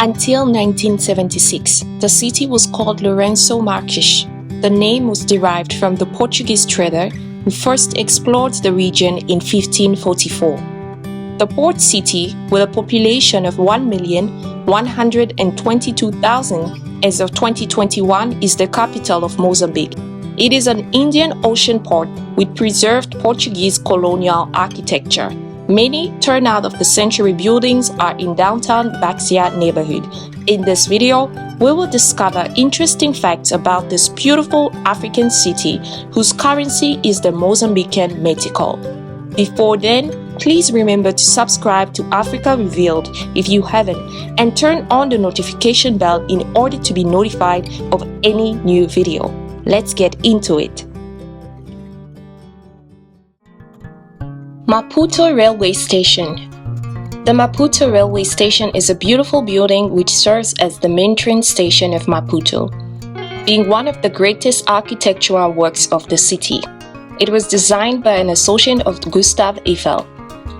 Until 1976, the city was called Lourenço Marques. The name was derived from the Portuguese trader who first explored the region in 1544. The port city, with a population of 1,122,000 as of 2021, is the capital of Mozambique. It is an Indian Ocean port with preserved Portuguese colonial architecture. Many turn-out-of-the-century buildings are in downtown Baixa neighborhood. In this video, we will discover interesting facts about this beautiful African city whose currency is the Mozambican metical. Before then, please remember to subscribe to Africa Revealed if you haven't, and turn on the notification bell in order to be notified of any new video. Let's get into it. Maputo Railway Station. The Maputo Railway Station is a beautiful building which serves as the main train station of Maputo, being one of the greatest architectural works of the city. It was designed by an associate of Gustav Eiffel,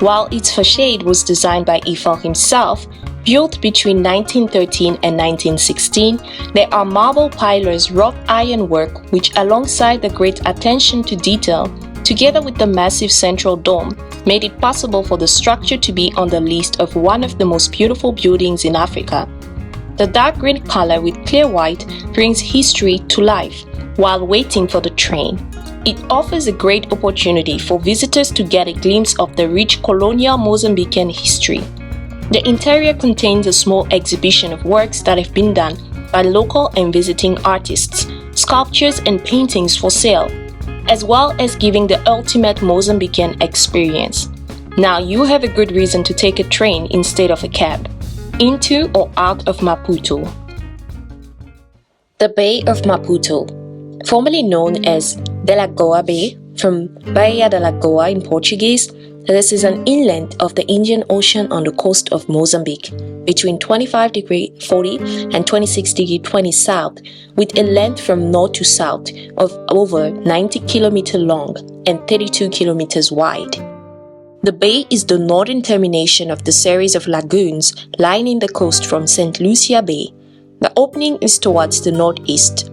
while its facade was designed by Eiffel himself. Built between 1913 and 1916, there are marble pillars, wrought ironwork, which alongside the great attention to detail, together with the massive central dome, made it possible for the structure to be on the list of one of the most beautiful buildings in Africa. The dark green color with clear white brings history to life while waiting for the train. It offers a great opportunity for visitors to get a glimpse of the rich colonial Mozambican history. The interior contains a small exhibition of works that have been done by local and visiting artists, sculptures and paintings for sale, as well as giving the ultimate Mozambican experience. Now you have a good reason to take a train instead of a cab, into or out of Maputo. The Bay of Maputo, formerly known as De Lagoa Bay, from Baía de Lagoa in Portuguese. This is an inlet of the Indian Ocean on the coast of Mozambique, between 25°40 and 26°20 south, with a length from north to south of over 90 km long and 32 km wide. The bay is the northern termination of the series of lagoons lining the coast from St. Lucia Bay. The opening is towards the northeast.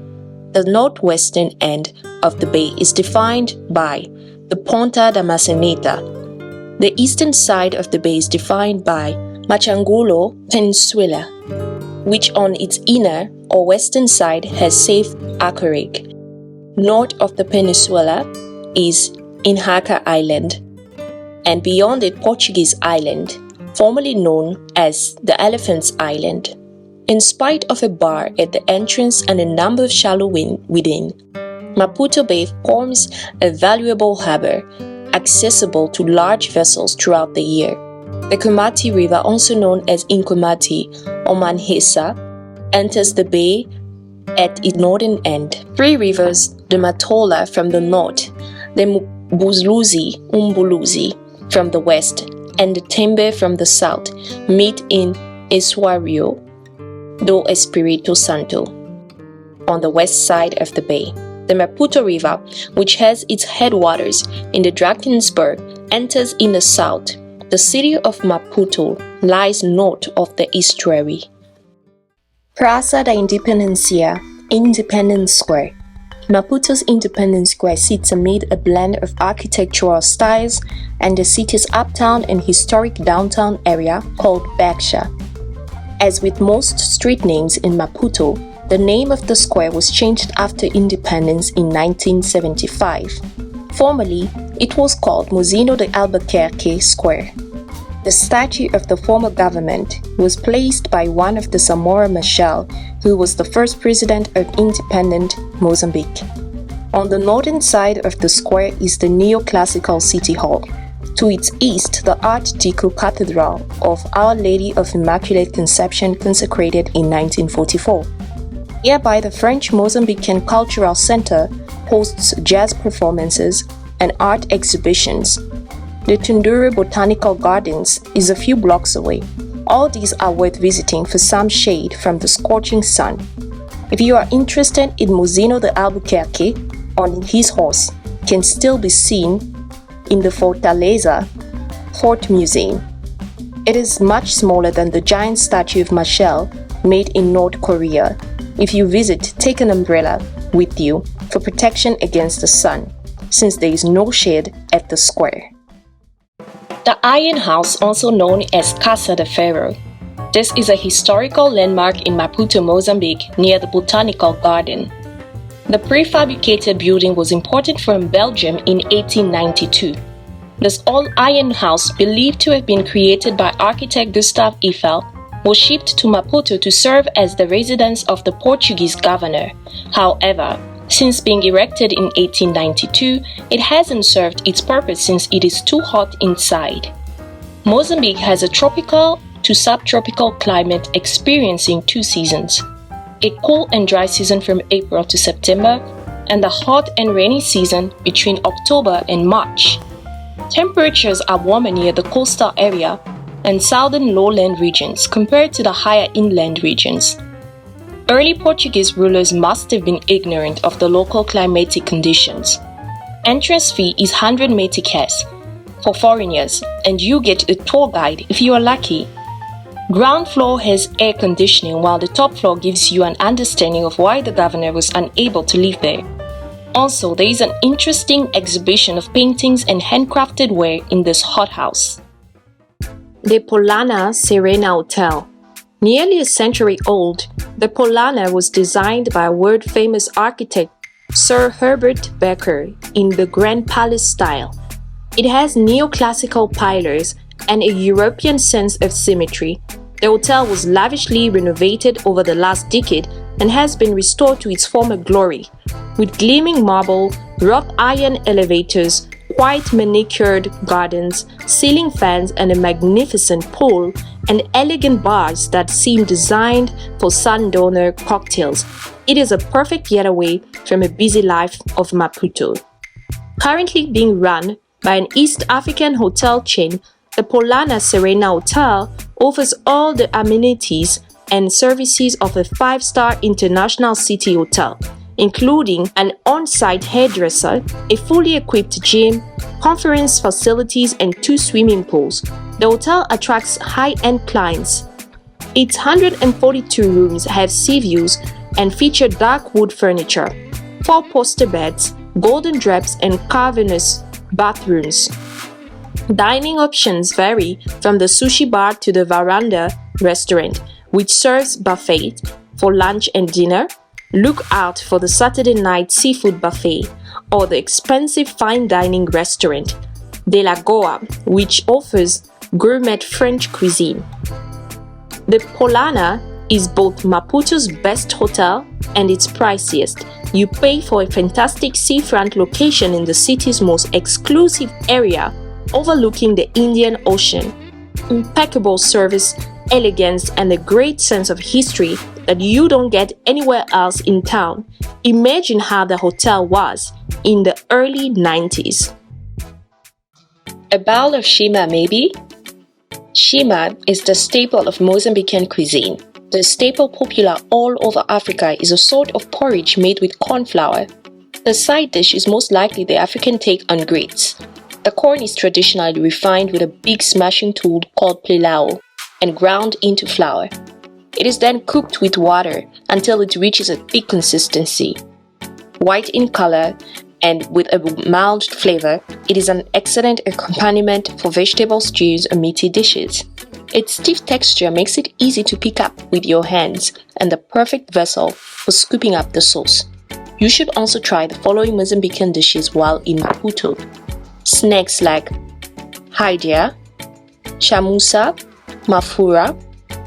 The northwestern end of the bay is defined by the Ponta da Maçaneta. The eastern side of the bay is defined by Machangulo Peninsula, which on its inner or western side has safe anchorage. North of the peninsula is Inhaca Island, and beyond it Portuguese Island, formerly known as the Elephant's Island. In spite of a bar at the entrance and a number of shallow within, Maputo Bay forms a valuable harbor, accessible to large vessels throughout the year. The Kumati River, also known as Inkumati or Manhesa, enters the bay at its northern end. Three rivers, the Matola from the north, the Umbuluzi from the west, and the Tembe from the south, meet in Esuario do Espírito Santo on the west side of the bay. The Maputo River, which has its headwaters in the Drakensberg, enters in the south. The city of Maputo lies north of the estuary. Praça da Independencia, Independence Square. Maputo's Independence Square sits amid a blend of architectural styles and the city's uptown and historic downtown area called Baixa. As with most street names in Maputo, the name of the square was changed after independence in 1975. Formerly, it was called Museu de Albuquerque Square. The statue of the former government was placed by one of the Samora Machel, who was the first president of independent Mozambique. On the northern side of the square is the neoclassical City Hall. To its east, the Art Deco Cathedral of Our Lady of Immaculate Conception, consecrated in 1944. Nearby, the French Mozambican Cultural Center hosts jazz performances and art exhibitions. The Tunduru Botanical Gardens is a few blocks away. All these are worth visiting for some shade from the scorching sun. If you are interested in Museu de Albuquerque, on his horse can still be seen in the Fortaleza Fort Museum. It is much smaller than the giant statue of Michelle made in North Korea. If you visit, take an umbrella with you for protection against the sun, since there is no shade at the square. The Iron House, also known as Casa de Ferro. This is a historical landmark in Maputo, Mozambique, near the Botanical Garden. The prefabricated building was imported from Belgium in 1892. This all-iron house, believed to have been created by architect Gustave Eiffel, was shipped to Maputo to serve as the residence of the Portuguese governor. However, since being erected in 1892, it hasn't served its purpose since it is too hot inside. Mozambique has a tropical to subtropical climate, experiencing 2 seasons: a cool and dry season from April to September, and the hot and rainy season between October and March. Temperatures are warmer near the coastal area and southern lowland regions compared to the higher inland regions. Early Portuguese rulers must have been ignorant of the local climatic conditions. Entrance fee is 100 meticais for foreigners, and you get a tour guide if you are lucky. Ground floor has air conditioning, while the top floor gives you an understanding of why the governor was unable to live there. Also, there is an interesting exhibition of paintings and handcrafted ware in this hothouse. The Polana Serena Hotel. Nearly a century old, the Polana was designed by world-famous architect Sir Herbert Becker in the Grand Palace style. It has neoclassical pillars and a European sense of symmetry. The hotel was lavishly renovated over the last decade and has been restored to its former glory, with gleaming marble, wrought iron elevators, white manicured gardens, ceiling fans, and a magnificent pool, and elegant bars that seem designed for sundowner cocktails. It is a perfect getaway from a busy life of Maputo. Currently being run by an East African hotel chain, the Polana Serena Hotel offers all the amenities and services of a 5-star international city hotel, including an on-site hairdresser, a fully equipped gym, conference facilities, and 2 swimming pools. The hotel attracts high-end clients. Its 142 rooms have sea views and feature dark wood furniture, 4-poster beds, golden drapes, and cavernous bathrooms. Dining options vary from the sushi bar to the veranda restaurant, which serves buffet for lunch and dinner. Look out for the Saturday night seafood buffet or the expensive fine dining restaurant De La Goa, which offers gourmet French cuisine. The Polana is both Maputo's best hotel and its priciest. You pay for a fantastic seafront location in the city's most exclusive area, overlooking the Indian Ocean. Impeccable service, elegance, and a great sense of history that you don't get anywhere else in town. Imagine how the hotel was in the early 90s. A bowl of shima, maybe? Shima is the staple of Mozambican cuisine. The staple popular all over Africa is a sort of porridge made with corn flour. The side dish is most likely the African take on grits. The corn is traditionally refined with a big smashing tool called plelao and ground into flour. It is then cooked with water until it reaches a thick consistency. White in color and with a mild flavor, it is an excellent accompaniment for vegetable stews or meaty dishes. Its stiff texture makes it easy to pick up with your hands and the perfect vessel for scooping up the sauce. You should also try the following Mozambican dishes while in Maputo. Snacks like haidia, chamuça, mafura,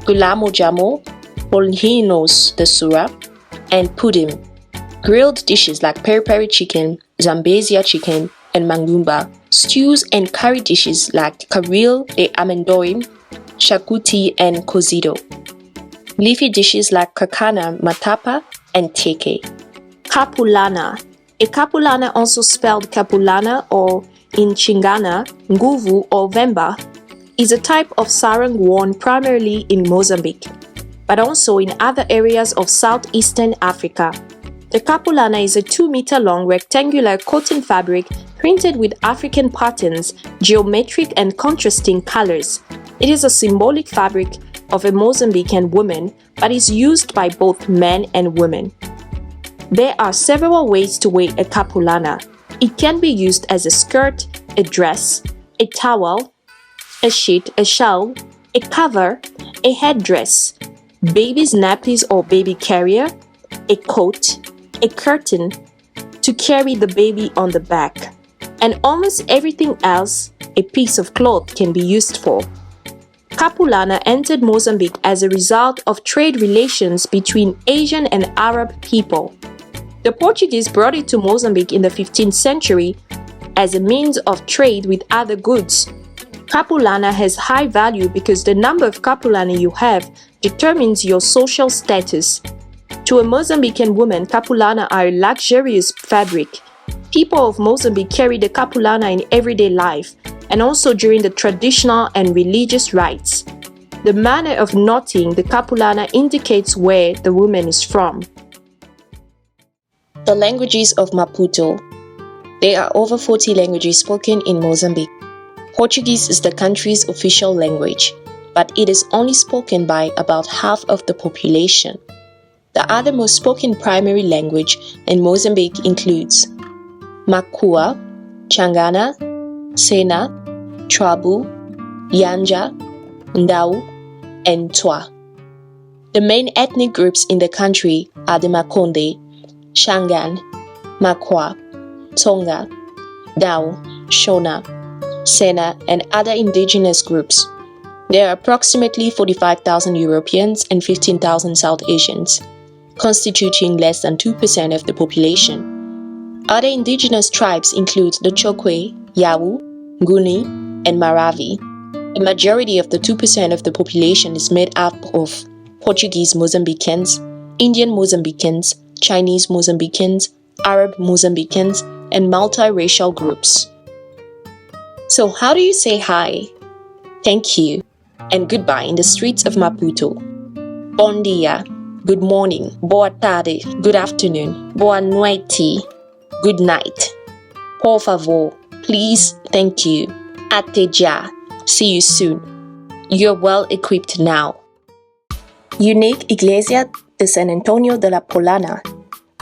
gulamo jamo, bolinhos de sura, and pudim. Grilled dishes like peri-peri chicken, zambezia chicken, and mangumba. Stews and curry dishes like caril de amendoim, shakuti, and cozido. Leafy dishes like kakana, matapa, and teke. Capulana. A capulana, also spelled capulana or in Chingana, nguvu, or vemba, is a type of sarong worn primarily in Mozambique, but also in other areas of southeastern Africa. The capulana is a 2-meter-long rectangular cotton fabric printed with African patterns, geometric and contrasting colors. It is a symbolic fabric of a Mozambican woman, but is used by both men and women. There are several ways to wear a capulana. It can be used as a skirt, a dress, a towel, a sheet, a shawl, a cover, a headdress, baby's nappies or baby carrier, a coat, a curtain to carry the baby on the back, and almost everything else a piece of cloth can be used for. Capulana entered Mozambique as a result of trade relations between Asian and Arab people. The Portuguese brought it to Mozambique in the 15th century as a means of trade with other goods. Capulana has high value because the number of capulana you have determines your social status. To a Mozambican woman, capulana are a luxurious fabric. People of Mozambique carry the capulana in everyday life and also during the traditional and religious rites. The manner of knotting the capulana indicates where the woman is from. The languages of Maputo. There are over 40 languages spoken in Mozambique. Portuguese is the country's official language, but it is only spoken by about half of the population. The other most spoken primary language in Mozambique includes Makua, Changana, Sena, Trabu, Yanja, Ndau, and Twa. The main ethnic groups in the country are the Makonde, Shangan, Makwa, Tonga, Dao, Shona, Sena, and other indigenous groups. There are approximately 45,000 Europeans and 15,000 South Asians, constituting less than 2% of the population. Other indigenous tribes include the Chokwe, Yau, Nguni, and Maravi. The majority of the 2% of the population is made up of Portuguese Mozambicans, Indian Mozambicans, Chinese Mozambicans, Arab Mozambicans, and multiracial groups. So how do you say hi, thank you, and goodbye in the streets of Maputo? Bom dia, good morning. Boa tarde, good afternoon. Boa noite, good night. Por favor, please, thank you. Até já, see you soon. You're well equipped now. Unique Iglesia de San Antonio de la Polana.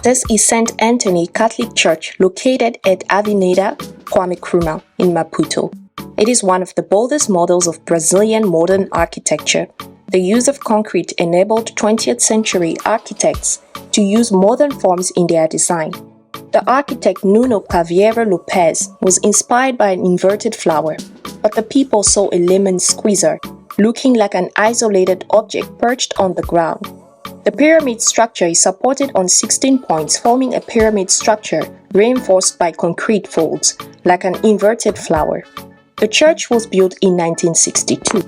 This is St. Anthony Catholic Church located at Avenida Kwame Nkrumah in Maputo. It is one of the boldest models of Brazilian modern architecture. The use of concrete enabled 20th century architects to use modern forms in their design. The architect Nuno Caveira Lopes was inspired by an inverted flower, but the people saw a lemon squeezer, looking like an isolated object perched on the ground. The pyramid structure is supported on 16 points, forming a pyramid structure reinforced by concrete folds, like an inverted flower. The church was built in 1962.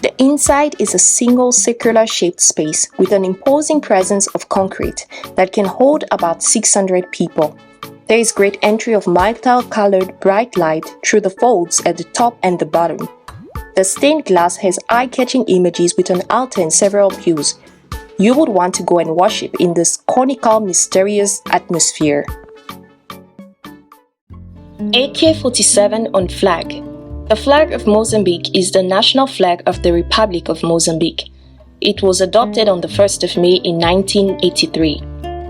The inside is a single circular-shaped space with an imposing presence of concrete that can hold about 600 people. There is great entry of multi-colored bright light through the folds at the top and the bottom. The stained glass has eye-catching images with an altar and several pews. You would want to go and worship in this conical, mysterious atmosphere. AK-47 on flag. The flag of Mozambique is the national flag of the Republic of Mozambique. It was adopted on the 1st of May in 1983.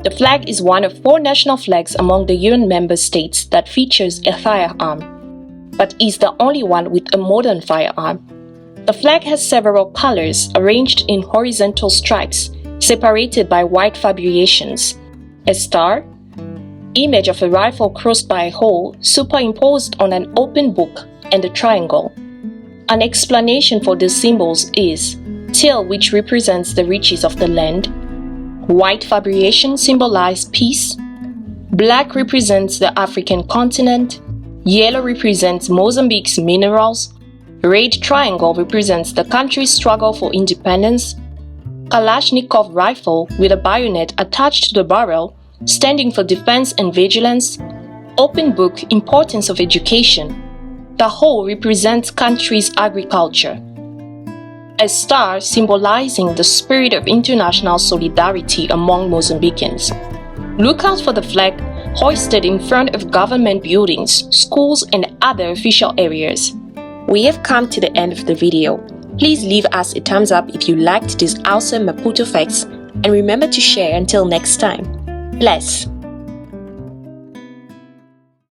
The flag is one of 4 national flags among the UN member states that features a firearm, but is the only one with a modern firearm. The flag has several colors arranged in horizontal stripes, separated by white fabrications. A star, image of a rifle crossed by a hole superimposed on an open book, and a triangle. An explanation for these symbols is teal, which represents the riches of the land, white fabrication symbolizes peace, black represents the African continent, yellow represents Mozambique's minerals, red triangle represents the country's struggle for independence, Kalashnikov rifle with a bayonet attached to the barrel, standing for defense and vigilance, open book, importance of education. The whole represents country's agriculture. A star symbolizing the spirit of international solidarity among Mozambicans. Look out for the flag hoisted in front of government buildings, schools, and other official areas. We have come to the end of the video. Please leave us a thumbs up if you liked these awesome Maputo facts, and remember to share until next time. Bless!